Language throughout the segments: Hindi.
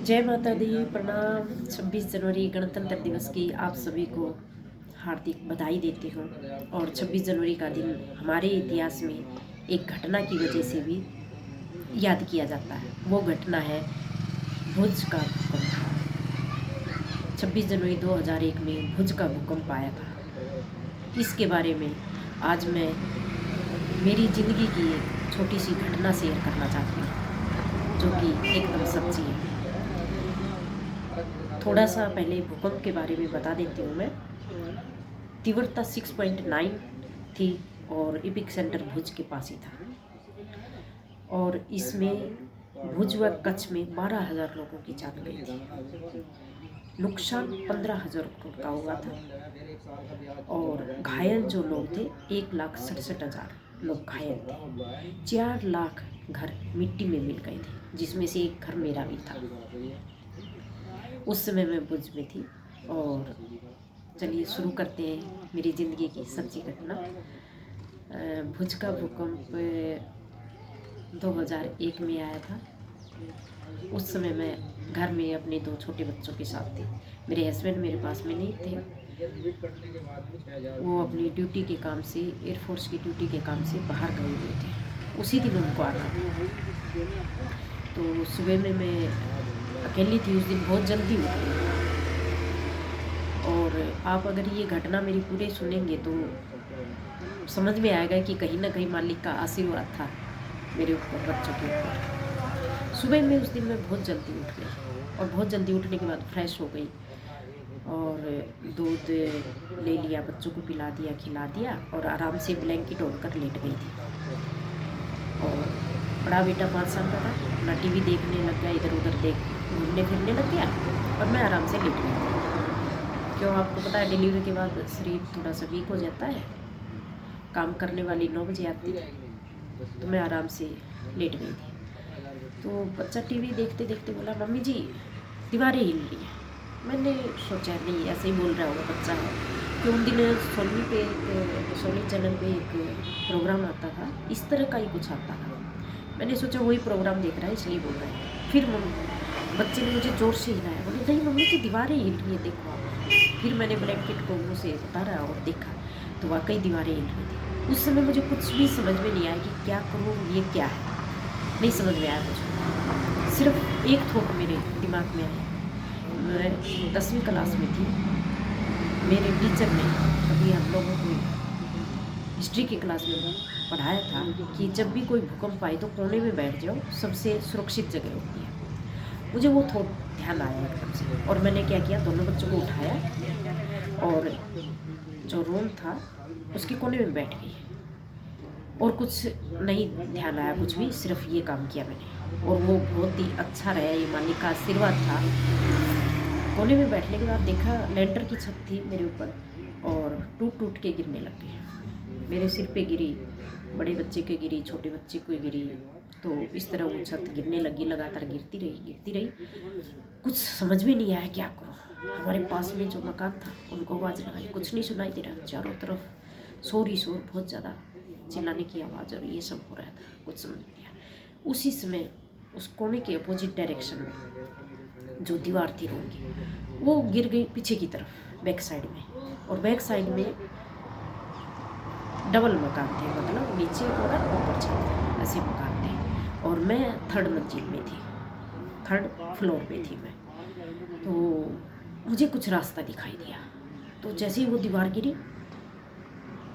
जय माता दी। प्रणाम। 26 जनवरी गणतंत्र दिवस की आप सभी को हार्दिक बधाई देती हूँ। और 26 जनवरी का दिन हमारे इतिहास में एक घटना की वजह से भी याद किया जाता है। वो घटना है भुज का भूकंप। 26 जनवरी 2001 में भुज का भूकंप आया था। इसके बारे में आज मैं मेरी ज़िंदगी की एक छोटी सी घटना शेयर करना चाहती हूँ, जो कि एकदम सच्ची है। थोड़ा सा पहले भूकंप के बारे में बता देती हूँ मैं। तीव्रता 6.9 थी और एपिक सेंटर भुज के पास ही था। और इसमें भुज व कच्छ में 12,000 लोगों की जान गई थी। नुकसान 15,000 करोड़ का हुआ था। और घायल जो लोग थे 1,67,000 लोग घायल थे। 4 लाख घर मिट्टी में मिल गए थे, जिसमें से एक घर मेरा भी था। उस समय मैं भुज में थी। और चलिए शुरू करते हैं मेरी ज़िंदगी की सच्ची घटना। भुज का भूकंप 2001 में आया था। उस समय मैं घर में अपने 2 छोटे बच्चों के साथ थी। मेरे हस्बैंड मेरे पास में नहीं थे। वो अपनी ड्यूटी के काम से, एयरफोर्स की ड्यूटी के काम से बाहर गए हुए थे। उसी दिन उनको आना था। तो सुबह में मैं अकेली थी। उस दिन बहुत जल्दी उठ गई। और आप अगर ये घटना मेरी पूरे सुनेंगे तो समझ में आएगा कि कहीं ना कहीं मालिक का आशीर्वाद था मेरे ऊपर, बच्चों के ऊपर। सुबह में उस दिन मैं बहुत जल्दी उठ गई। और बहुत जल्दी उठने के बाद फ्रेश हो गई और दूध ले लिया, बच्चों को पिला दिया, खिला दिया और आराम से ब्लैंकेट ओढ़कर लेट गई थी। और बड़ा बेटा 5 साल का था, अपना टीवी देखने लग गया, इधर उधर घूमने फिरने लग गया और मैं आराम से लेट गई थी। क्यों, आपको पता है डिलीवरी के बाद शरीर थोड़ा सा वीक हो जाता है। काम करने वाली 9 बजे आती थी, तो मैं आराम से लेट गई थी। तो बच्चा टीवी देखते देखते बोला, मम्मी जी दीवारें हिल रही हैं। मैंने सोचा नहीं, ऐसे ही बोल रहा होगा बच्चा है। कि उन दिन सोनी चैनल पे एक प्रोग्राम आता था, इस तरह का ही कुछ आता था। मैंने सोचा वही प्रोग्राम देख रहा है इसलिए बोल रहा है। फिर बच्चे ने मुझे ज़ोर से हिलाया, बोले नहीं मम्मी की दीवारें हिल रही है, देखो आप। फिर मैंने ब्लैंकेट को मुँह से उतारा और देखा तो वाकई दीवारें हिल रही थी। उस समय मुझे कुछ भी समझ में नहीं आया कि क्या करूँ, ये क्या है, नहीं समझ में आया मुझे। सिर्फ एक थॉट मेरे दिमाग में आया। मैं 10वीं क्लास में थी। मेरे टीचर ने कभी हम लोगों को हिस्ट्री की क्लास में पढ़ाया था कि जब भी कोई भूकंप आए तो कोने में बैठ जाओ, सबसे सुरक्षित जगह होती है। मुझे वो थॉट ध्यान आया एकदम से। और मैंने क्या किया, दोनों बच्चों को उठाया और जो रूम था उसके कोने में बैठ गई। और कुछ नहीं ध्यान आया, कुछ भी, सिर्फ ये काम किया मैंने। और वो बहुत ही अच्छा रहा, ये मालिक का आशीर्वाद था। कोने में बैठने के बाद देखा लेंटर की छत थी मेरे ऊपर और टूट टूट के गिरने लग गई। मेरे सिर पे गिरी, बड़े बच्चे के गिरी, छोटे बच्चे को गिरी। तो इस तरह वो छत गिरने लगी, लगातार गिरती रही। कुछ समझ में नहीं आया क्या करूँ। हमारे पास में जो मकान था उनको आवाज़ लगाई, कुछ नहीं सुनाई दे रहा। चारों तरफ शोर ही शोर, बहुत ज़्यादा चिल्लाने की आवाज़ और ये सब हो रहा था। कुछ समझ नहीं आया। उसी समय उस कोने के अपोजिट डायरेक्शन में जो दीवार थी रूम की, वो गिर गई पीछे की तरफ, बैक साइड में। और बैक साइड में डबल मकान थे, मतलब नीचे और ऊपर छत, ऐसे मकान थे। और मैं 3rd मंजिल में थी, 3rd फ्लोर पे थी मैं। तो मुझे कुछ रास्ता दिखाई दिया। तो जैसे ही वो दीवार गिरी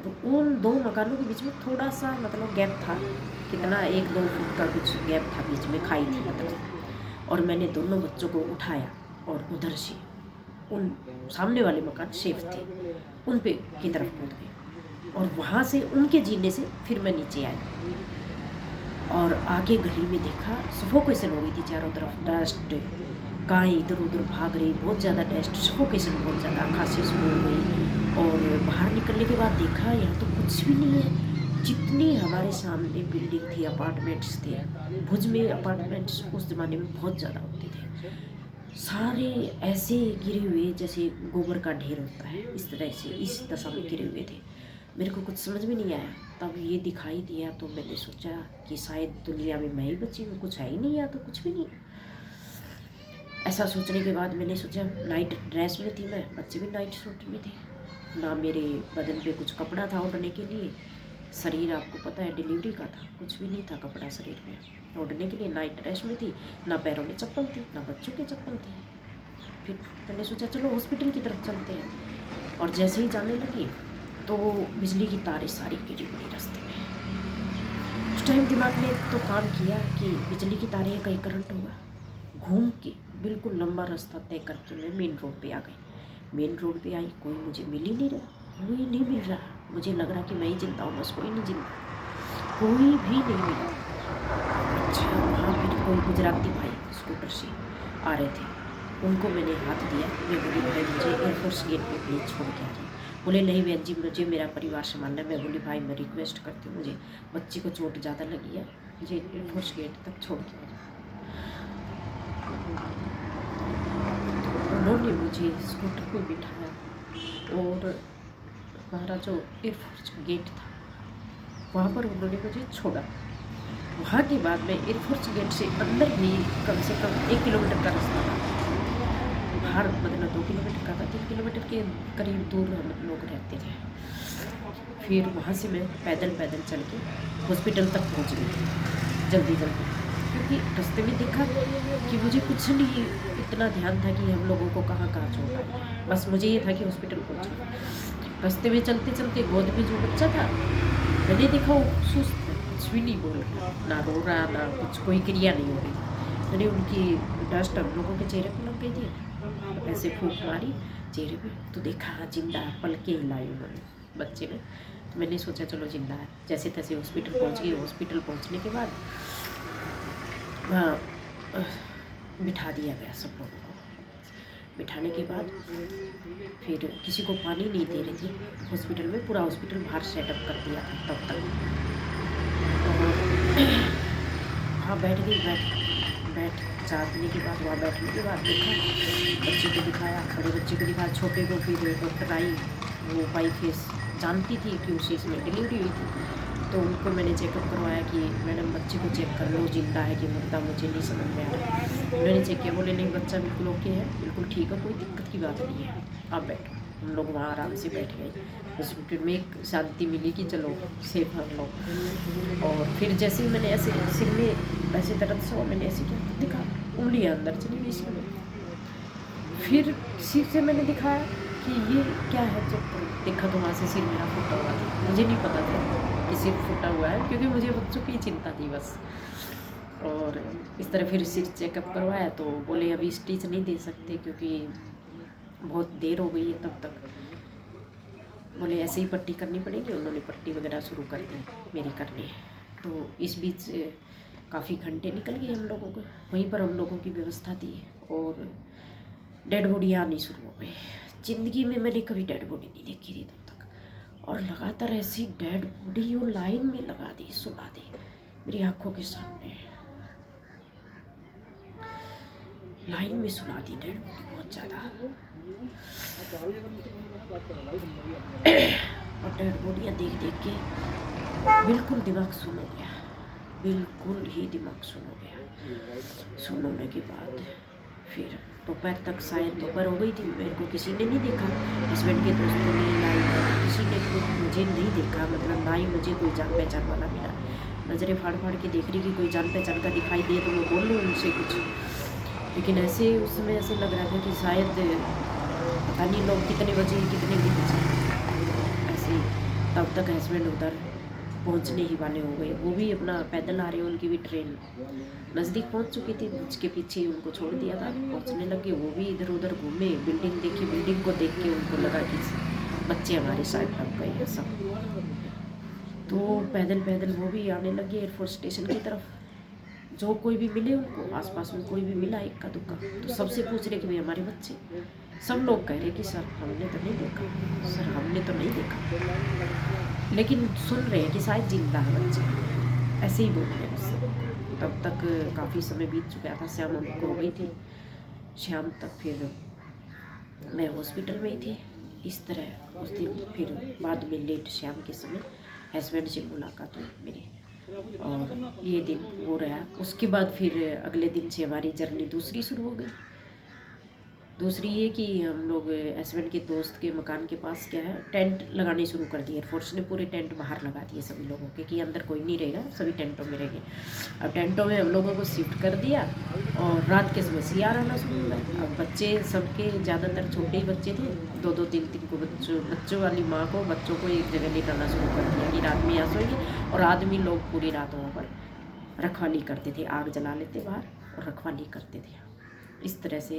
तो उन 2 मकानों के बीच में थोड़ा सा मतलब गैप था। कितना, 1-2 फुट का कुछ गैप था, बीच में खाई थी मतलब। और मैंने दोनों बच्चों को उठाया और उधर से उन सामने वाले मकान सेफ थे, उन पे की तरफ कूद गई। और वहाँ से उनके जीने से फिर मैं नीचे आई और आगे गली में देखा सफोकेशन हो गई थी। चारों तरफ डस्ट, गाय इधर उधर भाग रही, बहुत ज़्यादा डस्ट, सफोकेशन बहुत ज़्यादा, खांसी शुरू हो गई। और बाहर निकलने के बाद देखा यहाँ तो कुछ भी नहीं है। जितनी हमारे सामने बिल्डिंग थी, अपार्टमेंट्स थे। भुज में अपार्टमेंट्स उस ज़माने में बहुत ज़्यादा होते थे। सारे ऐसे गिरे हुए जैसे गोबर का ढेर होता है, इस तरह से इस दशा में गिरे हुए थे। मेरे को कुछ समझ में नहीं आया। तब ये दिखाई दिया तो मैंने सोचा कि शायद दुनिया में मैं ही बची हूँ, कुछ है ही नहीं, या तो कुछ भी नहीं। ऐसा सोचने के बाद मैंने सोचा, नाइट ड्रेस में थी मैं, बच्चे भी नाइट सूट में थे, ना मेरे बदन पे कुछ कपड़ा था ओढ़ने के लिए। शरीर आपको पता है डिलीवरी का था, कुछ भी नहीं था कपड़ा शरीर में ओढ़ने के लिए। नाइट ड्रेस में थी, ना पैरों में चप्पल थी, ना बच्चों के चप्पल थी। फिर मैंने सोचा चलो हॉस्पिटल की तरफ चलते हैं। और जैसे ही जाने लगी तो बिजली की तारें सारी गिरी पड़ी रास्ते में। उस टाइम दिमाग ने तो काम किया कि बिजली की तारें, कहीं करंट होगा। घूम के बिल्कुल लंबा रास्ता तय करके मैं मेन रोड पे आ गई। मेन रोड पे आई, कोई मुझे मिल ही नहीं रहा, कोई नहीं मिल रहा। मुझे लग रहा कि मैं ही जिंदा हूँ, बस कोई नहीं जिंदा, कोई भी नहीं मिला। अच्छा, वहाँ फिर कोई गुजराती भाई स्कूटर से आ रहे थे, उनको मैंने हाथ दिया। मैं बोली भाई मुझे एयरफोर्स गेट पे प्लीज़ छोड़ के आ जाए। बोले नहीं बहन जी, मुझे मेरा परिवार संभालना है। मैं बोली भाई मैं रिक्वेस्ट करती हूँ, मुझे बच्ची को चोट ज़्यादा लगी है, मुझे एयरफोर्स गेट तक छोड़ के आ जाए। उन्होंने मुझे स्कूटर पर बिठाया और हमारा जो एयरफोर्स गेट था वहाँ पर उन्होंने मुझे छोड़ा। वहाँ के बाद मैं एयरफोर्स गेट से अंदर भी कम से कम 1 किलोमीटर का रास्ता था, बाहर मतलब 2 किलोमीटर का था, 3 किलोमीटर के करीब दूर हम लोग रहते थे। फिर वहाँ से मैं पैदल पैदल चल के हॉस्पिटल तक पहुँच गई जल्दी जल्दी, क्योंकि रास्ते में देखा कि मुझे कुछ नहीं इतना ध्यान था कि हम लोगों को कहाँ कहाँ चोट आई। बस मुझे ये था कि हॉस्पिटल पहुँचना। रास्ते में चलते चलते गोद में जो बच्चा था मैंने देखा वो सुस्त है, कुछ भी नहीं बोल रहा, ना रो रहा, ना कुछ, कोई क्रिया नहीं हो रही। मैंने उनकी डस्ट हम लोगों के चेहरे पर लग गई थी, ऐसे फूंक मारी चेहरे पे, तो देखा हाँ जिंदा है, पल के हिलाई उन्होंने बच्चे ने। तो मैंने सोचा चलो जिंदा है। जैसे तैसे हॉस्पिटल पहुंच गई। हॉस्पिटल पहुंचने के बाद वहाँ बिठा दिया गया सब लोगों को। बिठाने के बाद फिर किसी को पानी नहीं दे रही थी हॉस्पिटल में, पूरा हॉस्पिटल बाहर सेटअप कर दिया था तब तक। और वहाँ बैठ गई, बैठ चाटने के बाद, वहाँ बैठने के बाद देखा, बच्चे को दिखाया, बड़े बच्चे को दिखाया, छोटे को। फिर डॉक्टर आई, वो बाई फेस जानती थी कि उसी इसमें डिलीवरी हुई थी, तो उनको मैंने चेकअप करवाया कि मैडम बच्चे को चेक कर लो, जिंदा है कि मुर्दा, मुझे नहीं समझ में आ रहा। उन्होंने चेक किया, बोले नहीं बच्चा बिल्कुल ओके है, बिल्कुल ठीक है, कोई दिक्कत की बात नहीं है, आप बैठो। हम लोग वहाँ आराम से बैठ गए। हॉस्पिटल में एक शांति मिली कि चलो सेफ हम लोग। और फिर जैसे ही मैंने ऐसे सिर में ऐसे दर्द से, मैंने ऐसे किया, दिखा उंगलियाँ अंदर चली गई सिर में। फिर सिर से मैंने दिखाया कि ये क्या है, जब देखा तो वहाँ से सिर मेरा फूटा हुआ था। मुझे नहीं पता था कि सिर फूटा हुआ है, क्योंकि मुझे बच्चों की चिंता थी बस। और इस तरह फिर सिर चेकअप करवाया तो बोले अभी स्टिच नहीं दे सकते क्योंकि बहुत देर हो गई है तब तक। बोले ऐसे ही पट्टी करनी पड़ेगी। उन्होंने पट्टी वगैरह शुरू कर दी मेरी करनी। तो इस बीच काफ़ी घंटे निकल गए हम लोगों को। वहीं पर हम लोगों की व्यवस्था थी और डेड बॉडी आनी शुरू हो गई। ज़िंदगी में मैंने कभी डेड बॉडी नहीं देखी थी तब तक। और लगातार ऐसी डेड बॉडी वो लाइन में लगा दी, सुला दी मेरी आंखों के सामने, लाइन में सुला दी डेड बॉडी बहुत ज़्यादा। और डेड बॉडियाँ देख देख के बिल्कुल दिमाग सुन हो गया, बिल्कुल ही दिमाग सुन हो गया। सुन होने के बाद फिर दोपहर तक, शायद दोपहर हो गई थी, मेरे को किसी ने नहीं देखा, हस्बैंड के दोस्तों ने या किसी ने मुझे नहीं देखा, मतलब ना ही मुझे कोई जान पहचान वाला मिला। नज़रें फाड़ फाड़ के देख रही कि कोई जान पहचान का दिखाई दे तो मैं बोल लूँ उनसे कुछ, लेकिन ऐसे उस समय ऐसे लग रहा था कि शायद पता नहीं लोग कितने बजे कितने भी बजे। ऐसे तब तक हस्बैंड उधर पहुंचने ही वाले हो गए, वो भी अपना पैदल आ रहे, उनकी भी ट्रेन नज़दीक पहुंच चुकी थी, उसके पीछे उनको छोड़ दिया था, पहुंचने लगे। वो भी इधर उधर घूमे, बिल्डिंग देखी, बिल्डिंग को देख के उनको लगा कि बच्चे हमारे साथ लग गए हैं सब। तो पैदल पैदल वो भी आने लगे एयरफोर्स स्टेशन की तरफ। जो कोई भी मिले उनको, आसपास में कोई भी मिला इक्का दुक्का, तो सबसे पूछ रहे कि भाई हमारे बच्चे। सब लोग कह रहे कि सर हमने तो नहीं देखा, सर हमने तो नहीं देखा, लेकिन सुन रहे हैं कि शायद जिंदा है बच्चे, ऐसे ही बोल रहे हैं उससे। तब तक काफ़ी समय बीत चुका था, शाम हमको हो गई थी। शाम तक फिर मैं हॉस्पिटल में ही थी। इस तरह उस दिन फिर बाद में लेट शाम के समय हस्बैंड से मुलाकात हुई मेरी, और ये दिन हो रहा। उसके बाद फिर अगले दिन से हमारी जर्नी दूसरी शुरू हो गई। दूसरी ये कि हम लोग हस्बैंड के दोस्त के मकान के पास क्या है टेंट लगाने शुरू कर दिए। एयरफोर्स ने पूरे टेंट बाहर लगा दिए सभी लोगों के कि अंदर कोई नहीं रहेगा, सभी टेंटों में रहेंगे। अब टेंटों में हम लोगों को शिफ्ट कर दिया और रात के समय सियार आना शुरू हुआ। अब बच्चे सबके ज़्यादातर छोटे ही बच्चे थे, 2-2 3-3 को बच्चों वाली माँ को बच्चों को एक जगह लेटाना शुरू कर दिया कि रात में यहाँ सोएंगे। और आदमी लोग पूरी रात वहाँ पर रखवाली करते थे, आग जला लेते बाहर और रखवाली करते थे। इस तरह से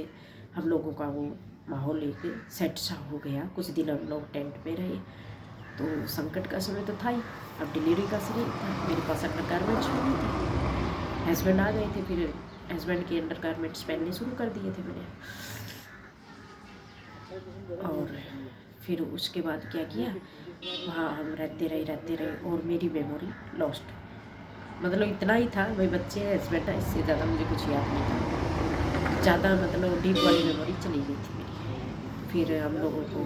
हम लोगों का वो माहौल लेके सेट सा हो गया। कुछ दिन हम लोग टेंट में रहे। तो संकट का समय तो था ही। अब डिलीवरी का समय था, मेरे पास अंडर गारमेंट्स नहीं थे। हस्बैंड आ गए थे, फिर हस्बैंड के अंडर गारमेंट्स पहनने शुरू कर दिए थे मैंने। और फिर उसके बाद क्या किया, वहाँ हम रहते रहे और मेरी मेमोरी लॉस्ट। मतलब इतना ही था, भाई बच्चे हैं, हस्बैंड है, इससे ज़्यादा मुझे कुछ याद नहीं था। ज़्यादा मतलब डीप वाली मेमोरी चली गई थी मेरी। फिर हम लोगों को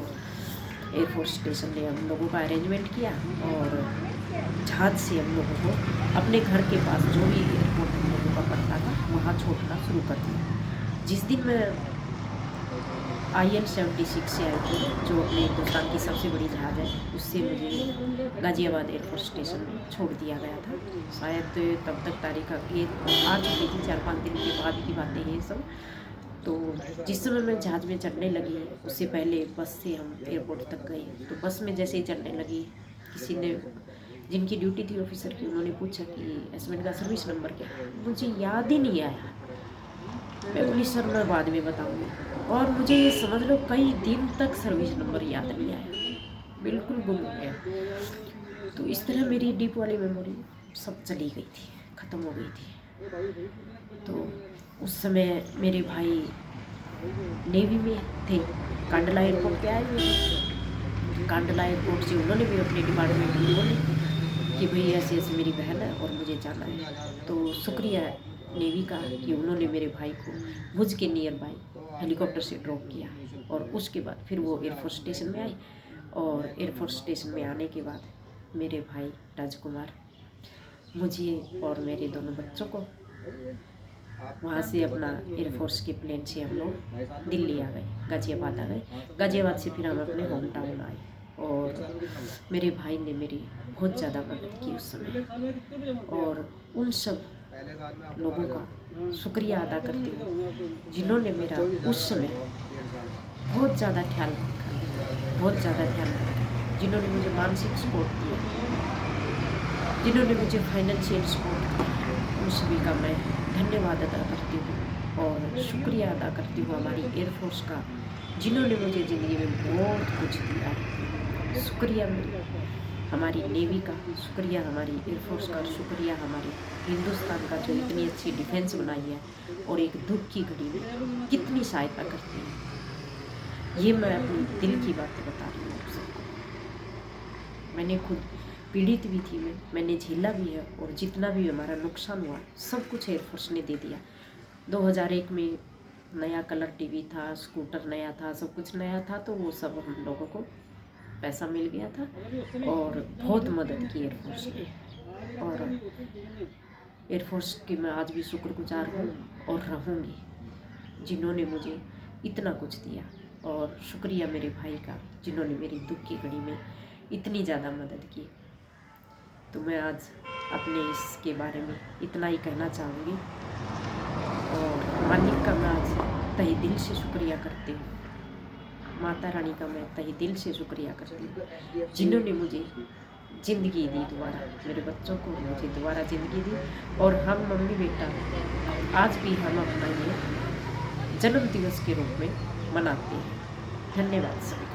एयरफोर्स स्टेशन ने हम लोगों का अरेंजमेंट किया और जहाज़ से हम लोगों को अपने घर के पास जो भी एयरपोर्ट हम लोगों का पड़ता था वहाँ छोड़ना शुरू कर दिया। जिस दिन मैं IL-76 से आई थी, जो अपने हिंदुस्तान की सबसे बड़ी जहाज़ है, उससे मुझे गाज़ियाबाद एयरफोर्स स्टेशन में छोड़ दिया गया था। शायद तब तक तारीख ये आ चुकी थी, 4-5 दिन के बाद की बातें हैं ये सब। तो जिस समय मैं जहाज़ में चढ़ने लगी, उससे पहले बस से हम एयरपोर्ट तक गए। तो बस में जैसे ही चढ़ने लगी, किसी ने जिनकी ड्यूटी थी ऑफिसर की, उन्होंने पूछा कि हस्बैंड का सर्विस नंबर क्या है। मुझे याद ही नहीं आया। मैं बोली सर मैं बाद में बताऊँगी। और मुझे ये समझ लो कई दिन तक सर्विस नंबर याद नहीं आया, बिल्कुल गुम हो गया। तो इस तरह मेरी डीप वाली मेमोरी सब चली गई थी, ख़त्म हो गई थी। तो उस समय मेरे भाई नेवी में थे, कांडला एयरपोर्ट पे आए हुए थे। कांडला एयरपोर्ट से उन्होंने भी अपने डिपार्टमेंट में बोले कि भाई ऐसे ऐसे मेरी बहन है और मुझे जाना है। तो शुक्रिया नेवी का कि उन्होंने मेरे भाई को भुज के नियर बाई हेलीकॉप्टर से ड्रॉप किया। और उसके बाद फिर वो एयरफोर्स स्टेशन में आई। और एयरफोर्स स्टेशन में आने के बाद मेरे भाई राजकुमार मुझे और मेरे दोनों बच्चों को वहाँ से अपना एयरफोर्स के प्लेन से हम लोग दिल्ली आ गए, गाज़ियाबाद आ गए। गाज़ियाबाद से फिर हम अपने होम टाउन आए। और मेरे भाई ने मेरी बहुत ज़्यादा मदद की उस समय। और उन सब लोगों का शुक्रिया अदा करती हूँ जिन्होंने मेरा उस समय बहुत ज़्यादा ख्याल रखा, जिन्होंने मुझे मानसिक सपोर्ट दिया, जिन्होंने मुझे फाइनेंशियल सपोर्ट किया। उन सभी का मैं धन्यवाद अदा करती हूँ और शुक्रिया अदा करती हूँ हमारी एयरफोर्स का, जिन्होंने मुझे ज़िंदगी में बहुत कुछ दिया है। शुक्रिया हमारी नेवी का, शुक्रिया हमारी एयरफोर्स का, शुक्रिया हमारे हिंदुस्तान का जो इतनी अच्छी डिफेंस बनाई है और एक दुख की घड़ी में कितनी सहायता करती है। ये मैं अपनी दिल की बातें बता रही हूँ आप सबको। मैंने खुद पीड़ित भी थी, मैंने झेला भी है और जितना भी हमारा नुकसान हुआ सब कुछ एयरफोर्स ने दे दिया। 2001 में नया कलर टीवी था, स्कूटर नया था, सब कुछ नया था। तो वो सब हम लोगों को पैसा मिल गया था और बहुत मदद की एयरफोर्स ने। और एयरफोर्स की मैं आज भी शुक्रगुजार हूँ और रहूँगी, जिन्होंने मुझे इतना कुछ दिया। और शुक्रिया मेरे भाई का, जिन्होंने मेरी दुख की घड़ी में इतनी ज़्यादा मदद की। तो मैं आज अपने इसके बारे में इतना ही कहना चाहूँगी। और मालिक का मैं आज तहे दिल से शुक्रिया करती हूँ, माता रानी का मैं तहे दिल से शुक्रिया करती हूँ, जिन्होंने मुझे ज़िंदगी दी दोबारा, मेरे बच्चों को मुझे दोबारा ज़िंदगी दी। और हम मम्मी बेटा आज भी हम अपना ये जन्म दिवस के रूप में मनाते हैं। धन्यवाद सभी।